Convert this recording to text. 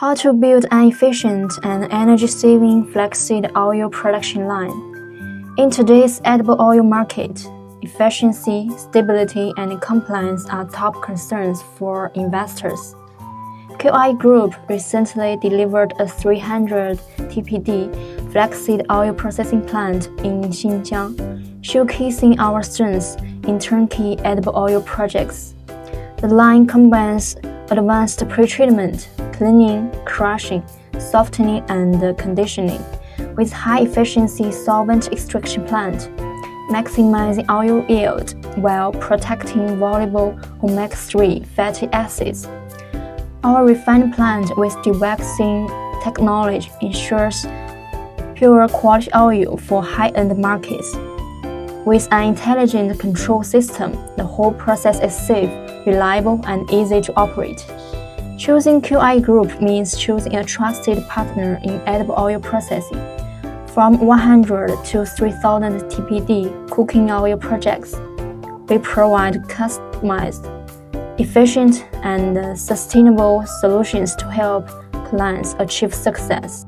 How to build an efficient and energy-saving flaxseed oil production line. In today's edible oil market, efficiency, stability, and compliance are top concerns for investors. QIE Group recently delivered a 300 TPD flaxseed oil processing plant in Xinjiang, showcasing our strengths in turnkey edible oil projects. The line combines advanced pretreatment, cleaning, crushing, softening, and conditioning with high-efficiency solvent extraction plant, maximizing oil yield while protecting valuable omega-3 fatty acids. Our refined plant with dewaxing technology ensures pure quality oil for high-end markets. With an intelligent control system, the whole process is safe, reliable, and easy to operate. Choosing QIE Group means choosing a trusted partner in edible oil processing. From 100 to 3,000 TPD cooking oil projects, we provide customized, efficient, and sustainable solutions to help clients achieve success.